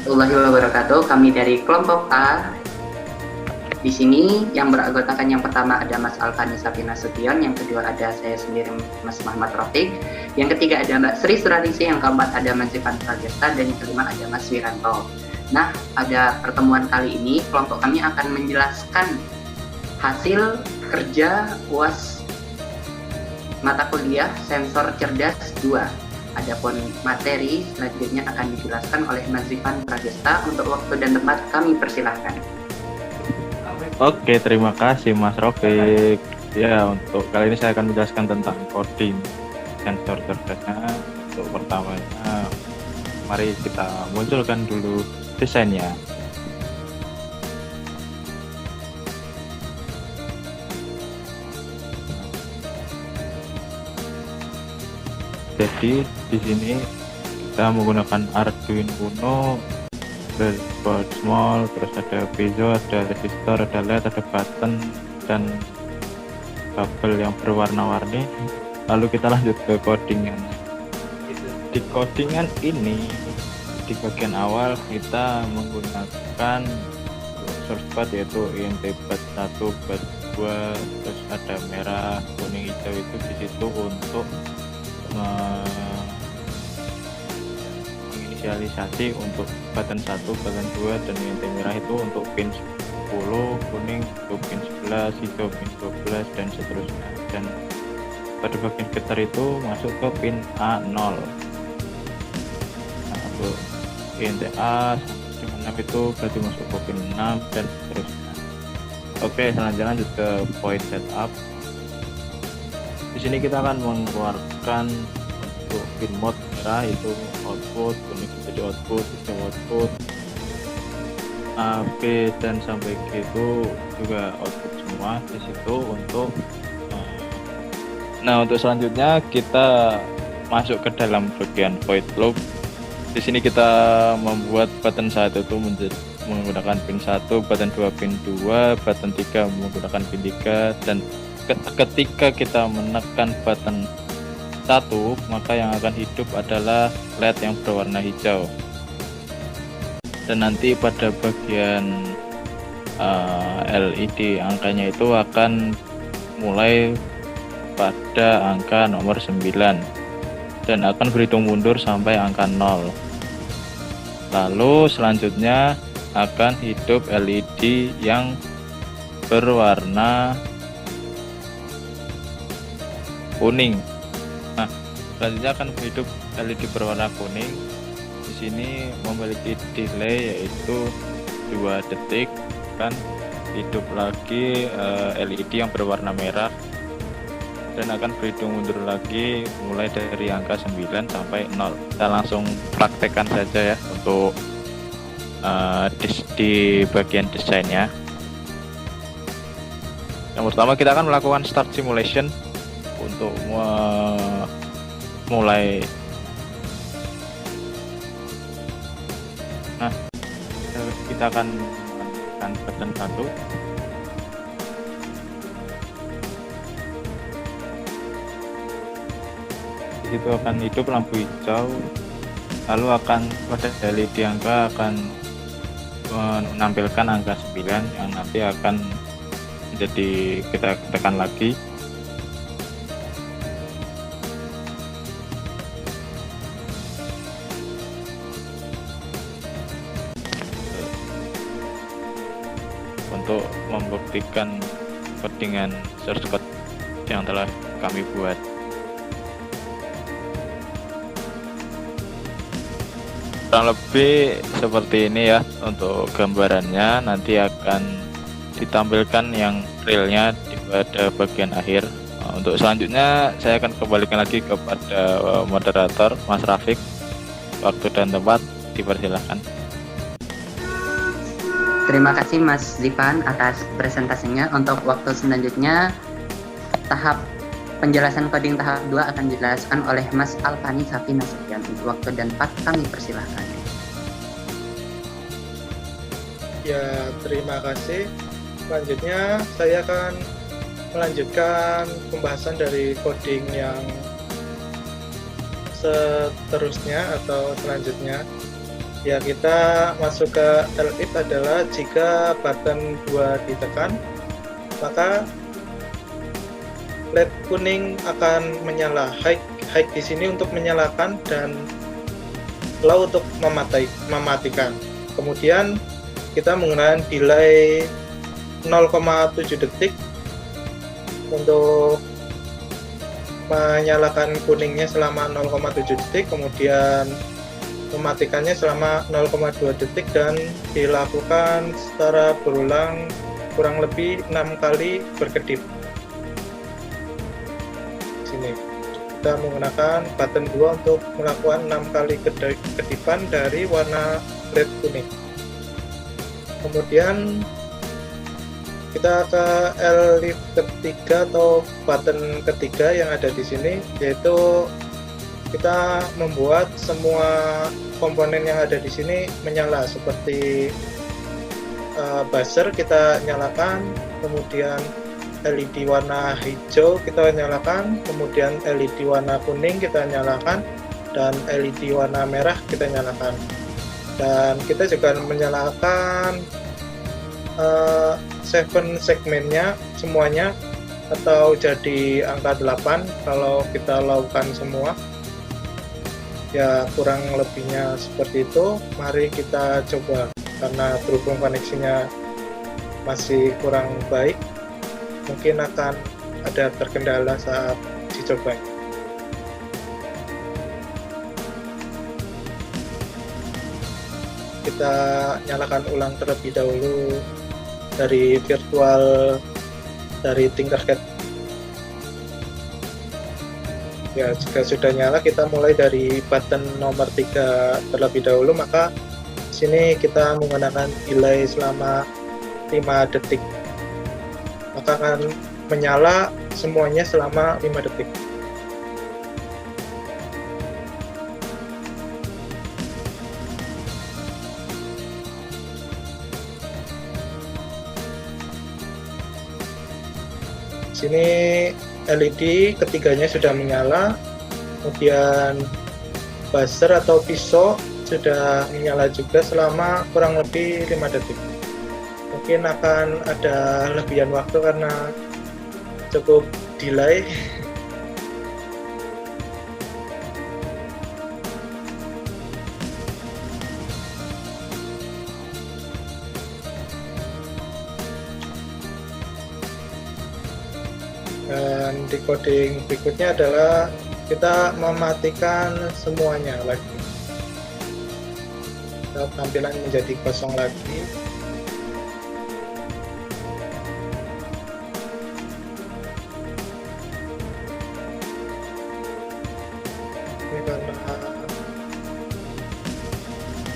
warahmatullahi wabarakatuh. Kami dari kelompok A. Di sini yang beranggotakan yang pertama ada Mas Alfani Sapina Sution, yang kedua ada saya sendiri Mas Muhammad Rafiq, yang ketiga ada Mbak Sri Suradisi, yang keempat ada Mas Ivan Pragesta, dan yang kelima ada Mas Wiranto. Nah, pada pertemuan kali ini kelompok kami akan menjelaskan hasil kerja UAS mata kuliah Sensor Cerdas 2. Adapun materi selanjutnya akan dijelaskan oleh Mas Ivan Pragesta. Untuk waktu dan tempat kami persilahkan. Oke, terima kasih Mas Rofik. Ya, untuk kali ini saya akan menjelaskan tentang coding sensor cerdasnya. Untuk pertamanya, mari kita munculkan dulu desainnya. Jadi di sini kita menggunakan Arduino Uno, board small, terus ada piezo, ada resistor, ada LED, ada button, dan kabel yang berwarna-warni. Lalu kita lanjut ke codingan. Di codingan ini, di bagian awal kita menggunakan source bus, yaitu INT bus 1, bus 2, terus ada merah, kuning, hijau. Itu di situ untuk menginisialisasi untuk button 1, button 2, dan INT merah itu untuk pin 10, kuning untuk pin 11, hijau pin 12, dan seterusnya. Dan pada bagian getar itu masuk ke pin A0. Nah, untuk INT A sampai 6 itu berarti masuk ke pin 6, dan seterusnya. Oke, selanjutnya lanjut ke point setup. Di sini kita akan mengeluarkan untuk pin mode merah itu output, kuning jadi output, hijau output, A, B, dan sampai G itu juga output semua di situ untuk. Nah, untuk selanjutnya kita masuk ke dalam bagian void loop. Di sini kita membuat button 1 itu menggunakan pin 1, button 2 pin 2, button 3 menggunakan pin 3, dan ketika kita menekan button 1, maka yang akan hidup adalah LED yang berwarna hijau. Dan nanti pada bagian LED angkanya itu akan mulai pada angka nomor 9 dan akan berhitung mundur sampai angka 0. Lalu selanjutnya akan hidup LED yang berwarna kuning. Nah, selanjutnya akan hidup LED berwarna kuning. Di sini memiliki delay yaitu 2 detik, kan hidup lagi LED yang berwarna merah dan akan berhitung mundur lagi mulai dari angka 9 sampai 0. Kita langsung praktekkan saja ya untuk di bagian desainnya. Yang pertama kita akan melakukan start simulation untuk mulai. Nah, kita akan menekan button 1. Di situ akan hidup lampu hijau, lalu akan pada LED angka akan menampilkan angka 9 yang nanti akan jadi kita tekan lagi. Untuk membuktikan codingan source code yang telah kami buat. Kurang lebih seperti ini ya untuk gambarannya. Nanti akan ditampilkan yang realnya di pada bagian akhir. Untuk selanjutnya saya akan kembalikan lagi kepada moderator Mas Rafiq. Waktu dan tempat dipersilakan. Terima kasih Mas Zivan atas presentasinya. Untuk waktu selanjutnya, tahap penjelasan coding tahap 2 akan dijelaskan oleh Mas Alfani Sapina Sution. Untuk waktu dan tempat kami persilahkan. Ya, terima kasih. Selanjutnya saya akan melanjutkan pembahasan dari coding yang seterusnya atau selanjutnya. Ya, kita masuk ke elif adalah jika button 2 ditekan, maka LED kuning akan menyala. High di sini untuk menyalakan dan low untuk mematikan. Kemudian kita menggunakan delay 0,7 detik untuk menyalakan kuningnya selama 0,7 detik, kemudian mematikannya selama 0,2 detik, dan dilakukan secara berulang kurang lebih 6 kali berkedip. Sini kita menggunakan button 2 untuk melakukan 6 kali kedipan dari warna LED kuning. Kemudian kita ke elif ketiga atau button ketiga yang ada di sini, yaitu kita membuat semua komponen yang ada di sini menyala, seperti buzzer kita nyalakan, kemudian LED warna hijau kita nyalakan, kemudian LED warna kuning kita nyalakan, dan LED warna merah kita nyalakan. Dan kita juga menyalakan 7 segmennya semuanya, atau jadi angka 8 kalau kita lakukan semua. Ya, kurang lebihnya seperti itu. Mari kita coba, karena berhubung koneksinya masih kurang baik, mungkin akan ada terkendala saat dicoba. Kita nyalakan ulang terlebih dahulu dari virtual dari Tinkercad. Ya, jika sudah nyala, kita mulai dari button nomor 3 terlebih dahulu, maka sini kita menggunakan delay selama 5 detik. Maka akan menyala semuanya selama 5 detik. Sini LED ketiganya sudah menyala, kemudian buzzer atau pisau sudah menyala juga selama kurang lebih 5 detik. Mungkin akan ada lebihan waktu karena cukup delay. Dan decoding berikutnya adalah kita mematikan semuanya lagi. Tampilan menjadi kosong lagi. Ini karena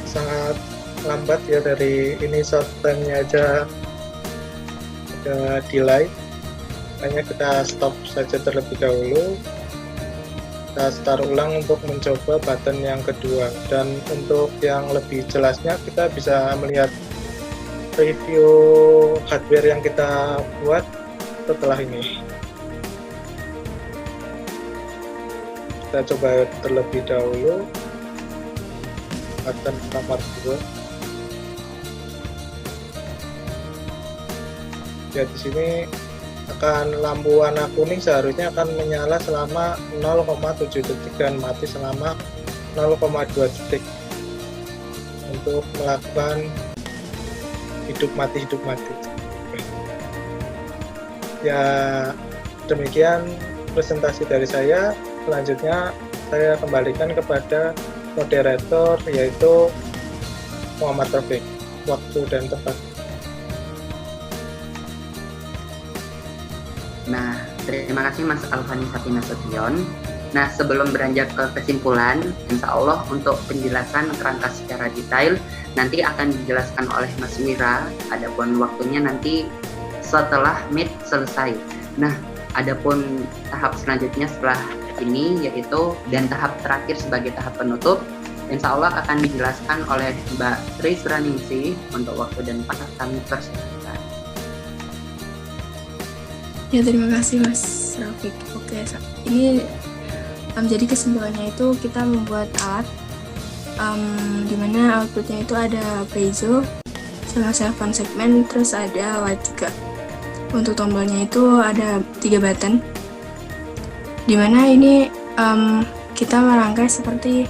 sangat lambat ya, dari ini short time-nya aja ada delay. Hanya kita stop saja terlebih dahulu. Kita start ulang untuk mencoba button yang kedua, dan untuk yang lebih jelasnya kita bisa melihat review hardware yang kita buat setelah ini. Kita coba terlebih dahulu button nomor 2. Ya, di sini akan lampu warna kuning seharusnya akan menyala selama 0,7 detik dan mati selama 0,2 detik untuk melakukan hidup mati. Ya, demikian presentasi dari saya. Selanjutnya saya kembalikan kepada moderator, yaitu Muhammad Taufik. Waktu dan tempat. Nah, terima kasih Mas Alfani Sapinasution. Nah, sebelum beranjak ke kesimpulan, insya Allah untuk penjelasan kerangka secara detail nanti akan dijelaskan oleh Mas Wira. Adapun waktunya nanti setelah meet selesai. Nah, adapun tahap selanjutnya setelah ini, yaitu dan tahap terakhir sebagai tahap penutup, insya Allah akan dijelaskan oleh Mbak Tri Suraningsih. Untuk waktu dan tempat kami persilakan. Ya, terima kasih Mas Rafiq. Oke, ini jadi kesimpulannya itu kita membuat alat dimana outputnya itu ada piezo sama 7 segmen, terus ada light juga. Untuk tombolnya itu ada 3 button, dimana ini kita merangkai seperti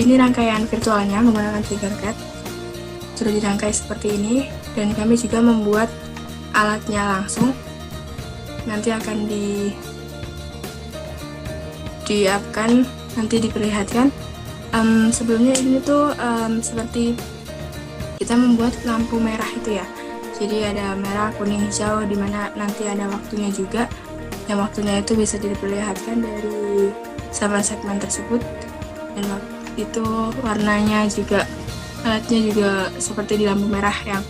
ini, rangkaian virtualnya menggunakan Tinkercad sudah dirangkai seperti ini, dan kami juga membuat alatnya langsung, nanti akan di-up-kan, nanti diperlihatkan. Sebelumnya ini tuh seperti kita membuat lampu merah itu ya, jadi ada merah, kuning, hijau, dimana nanti ada waktunya juga, yang waktunya itu bisa diperlihatkan dari sama segmen tersebut, dan itu warnanya juga, alatnya juga seperti di lampu merah, yang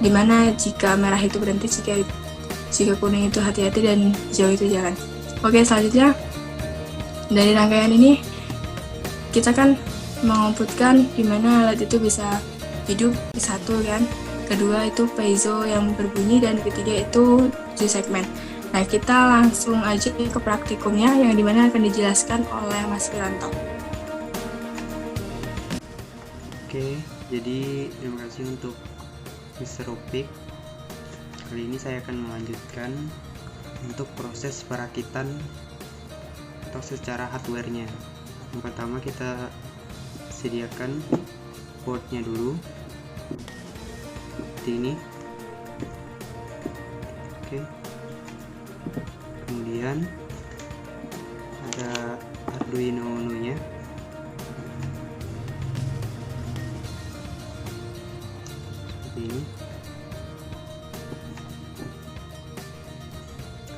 dimana jika merah itu berhenti, jika kuning itu hati-hati, dan hijau itu jalan. Oke, selanjutnya dari rangkaian ini kita kan mengoutputkan dimana alat itu bisa hidup, satu kan, kedua itu piezo yang berbunyi, dan ketiga itu 7 segmen. Nah, kita langsung aja ke praktikumnya yang dimana akan dijelaskan oleh Mas Wiranto. Oke, jadi terima kasih untuk Mr. Rupik. Kali ini saya akan melanjutkan untuk proses perakitan atau secara hardware-nya. Yang pertama kita sediakan boardnya dulu, seperti ini. Oke, kemudian ada Arduino Uno-nya. Seperti ini.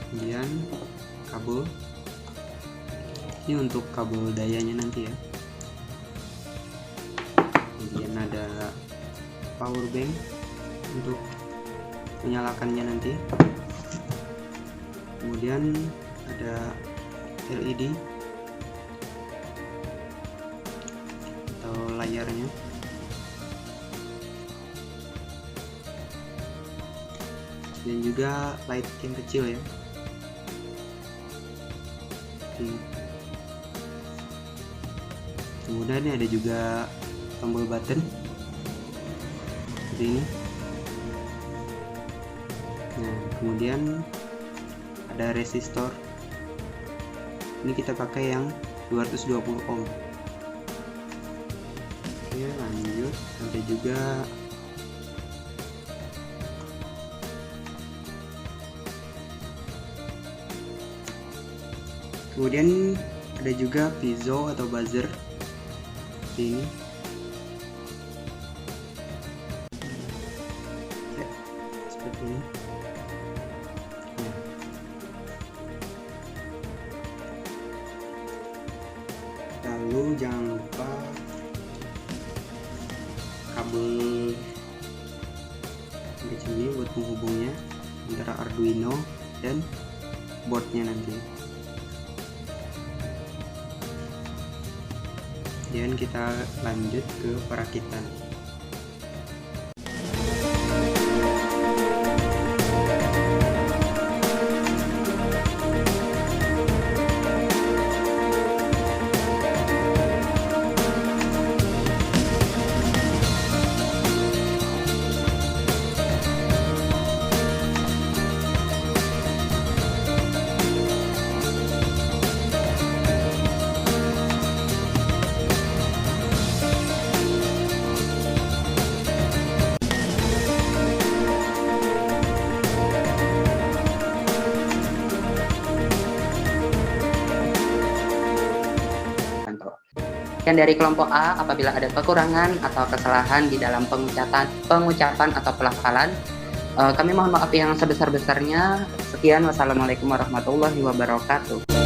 Kemudian kabel, ini untuk kabel dayanya nanti ya. Kemudian ada power bank untuk menyalakannya nanti. Kemudian ada LED atau layarnya. Dan juga light yang kecil ya. Kemudian ini ada juga tombol button seperti ini. Nah, kemudian ada resistor. Ini kita pakai yang 220 ohm. Oke, lanjut. Ada juga kemudian ada juga piezo atau buzzer seperti ini. Ya, seperti ini. Nah. Lalu jangan lupa kabel di sini buat menghubungnya antara Arduino dan boardnya nanti. Dan kita lanjut ke perakitan. Dan dari kelompok A, apabila ada kekurangan atau kesalahan di dalam pengucapan atau pelafalan, kami mohon maaf yang sebesar-besarnya. Sekian, wassalamualaikum warahmatullahi wabarakatuh.